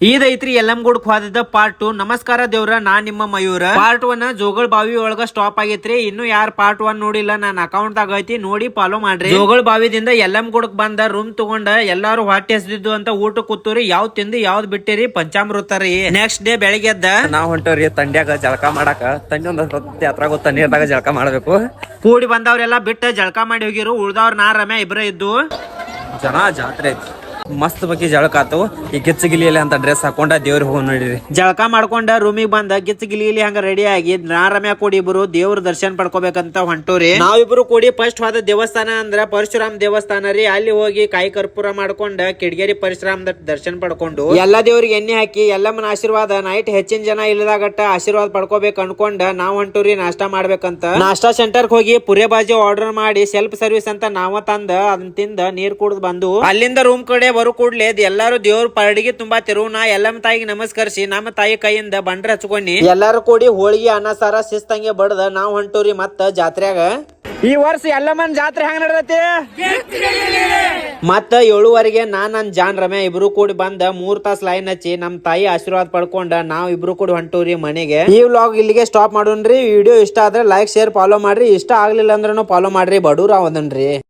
ಇದೈತ್ರಿ ಯಲ್ಲಮ್ಮಗುಡ್ಕ ಹೋದ ಪಾರ್ಟ್ 2. ನಮಸ್ಕಾರ ದೇವ್ರ, ನಾನ್ ನಿಮ್ಮ ಮಯೂರ. ಪಾರ್ಟ್ 1 ಜೋಗಳ ಬಾವಿ ಒಳಗ ಸ್ಟಾಪ್ ಆಗೈತ್ರಿ. ಇನ್ನು ಯಾರು ಪಾರ್ಟ್ 1 ನೋಡಿಲ್ಲ, ನನ್ನ ಅಕೌಂಟ್ ದಾಗ ಐತಿ, ನೋಡಿ ಫಾಲೋ ಮಾಡ್ರಿ. ಜೋಗಳ ಬಾವಿದಿಂದ ಯಲ್ಲಮ್ಮಗುಡ್ಕ ಬಂದ ರೂಮ್ ತಗೊಂಡ ಎಲ್ಲಾರು ಹೊಟ್ಟೆ ಹಸಿದಿದ್ದು ಅಂತ ಊಟ ಕೂತೂರಿ. ಯಾವ್ದ್ ತಿಂದು ಯಾವ್ದ್ ಬಿಟ್ಟಿರಿ ಪಂಚಾಮೃತ ರೀ. ನೆಕ್ಸ್ಟ್ ಡೇ ಬೆಳಿಗ್ಗೆ ಎದ್ದ ನಾವ್ ಹೊಂಟವ್ರಿ ತಂಡ್ಯಾಗ ಜಳಕ ಮಾಡಾಕ. ತಂಡಿ ಒಂದ್ ಯಾತ್ರಾಗ ತಣ್ಣೀರ್ದಾಗ ಜಳಕ ಮಾಡ್ಬೇಕು. ಕೂಡಿ ಬಂದವ್ರೆಲ್ಲಾ ಬಿಟ್ಟ ಜಳಕ ಮಾಡಿ ಹೋಗಿರು. ಉಳ್ದವ್ರ ನಾ ರಮ್ಯಾ ಇಬ್ರ ಇದ್ದು. ಜನ ಜಾತ್ರೆ ಐತಿ, ಮಸ್ತ್ ಬಗ್ಗೆ ಜಳಕ ಆತು. ಈ ಗಿಚ್ಚ ಅಂತ ಡ್ರೆಸ್ ಹಾಕೊಂಡ ದೇವ್ರ ಹೋಗಿ ನೋಡಿರಿ. ಜಳಕ ಮಾಡ್ಕೊಂಡ ರೂಮಿಗೆ ಬಂದ ಗಿಚ್ಚ ಗಿಲಿ ಹಂಗ ರೆಡಿ ಆಗಿ ನಾ ರಮ್ಯಾ ಕೂಡಿ ಇಬ್ರು ದೇವ್ರ ದರ್ಶನ ಪಡ್ಕೋಬೇಕಂತ ಹೊಂಟೋರಿ. ನಾವಿಬ್ರು ಕೂಡಿ ಫಸ್ಟ್ ಹೋದ ದೇವಸ್ಥಾನ ಅಂದ್ರ ಪರಶುರಾಮ್ ದೇವಸ್ಥಾನ ರೀ. ಅಲ್ಲಿ ಹೋಗಿ ಕಾಯಿ ಕರ್ಪೂರ ಮಾಡ್ಕೊಂಡ ಕಿಡ್ಗೇರಿ ಪರಶುರಾಮ್ ದರ್ಶನ ಪಡ್ಕೊಂಡು ಎಲ್ಲಾ ದೇವ್ರಿಗೆ ಎಣ್ಣೆ ಹಾಕಿ ಎಲ್ಲಮ್ಮನ ಆಶೀರ್ವಾದ ನೈಟ್ ಹೆಚ್ಚಿನ ಜನ ಇಲ್ಲದಾಗಟ್ಟ ಆಶೀರ್ವಾದ ಪಡ್ಕೋಬೇಕು ಅನ್ಕೊಂಡ ನಾವ್ ಹೊಂಟೋರಿ ನಾಷ್ಟಾ ಮಾಡ್ಬೇಕಂತ. ನಾಷ್ಟಾ ಸೆಂಟರ್ ಹೋಗಿ ಪುರಿ ಬಾಜಿ ಆರ್ಡರ್ ಮಾಡಿ ಸೆಲ್ಫ್ ಸರ್ವಿಸ್ ಅಂತ ನಾವ ತಂದ ಅದನ್ನ ತಿಂದ ನೀರ್ ಕುಡ್ದು ಬಂದು ಅಲ್ಲಿಂದ ರೂಮ್ ಕಡೆ ಬರು ಕೂಡ್ಲೆ ಎಲ್ಲಾರು ದೇವ್ರ ಪರಡಿಗೆ ತುಂಬಾ ತಿರು. ನಾ ಎಲ್ಲಮ್ಮ ತಾಯಿಗೆ ನಮಸ್ಕರಿಸಿ ನಮ್ಮ ತಾಯಿ ಕೈಯಿಂದ ಬಂಡ್ರ ಹಚ್ಕೊಂಡಿ ಎಲ್ಲಾರು ಕೂಡಿ ಹೋಳಿಗೆ ಅನ್ನ ಸಾರ ಶಿಸ್ತಂಗೆ ಬಡ್ದ ನಾವ್ ಹೊಂಟೋರಿ ಮತ್ತ ಜಾತ್ರೆಗ. ಈ ವರ್ಷ ಎಲ್ಲಮ್ಮನ್ ಜಾತ್ರೆ ಹೆಂಗ್ ನಡೆದೈತಿ ಮತ್ತ 7:15 ನನ್ ಜಾನ್ ರಮ್ಯಾ ಇಬ್ರು ಕೂಡಿ ಬಂದ 3 ತಾಸ್ ಲೈನ್ ಹಚ್ಚಿ ನಮ್ ತಾಯಿ ಆಶೀರ್ವಾದ ಪಡ್ಕೊಂಡ ನಾವ್ ಇಬ್ರು ಕೂಡಿ ಹೊಂಟೋರಿ ಮನೆಗೆ. ಈ ವ್ಲಾಗ್ ಇಲ್ಲಿಗೆ ಸ್ಟಾಪ್ ಮಾಡೋಣ್ರಿ. ವಿಡಿಯೋ ಇಷ್ಟ ಆದ್ರೆ ಲೈಕ್ ಶೇರ್ ಫಾಲೋ ಮಾಡ್ರಿ. ಇಷ್ಟ ಆಗ್ಲಿಲ್ಲ ಅಂದ್ರೂ ಫಾಲೋ ಮಾಡ್ರಿ. ಬಡೂರ ಅವದನ್ರಿ.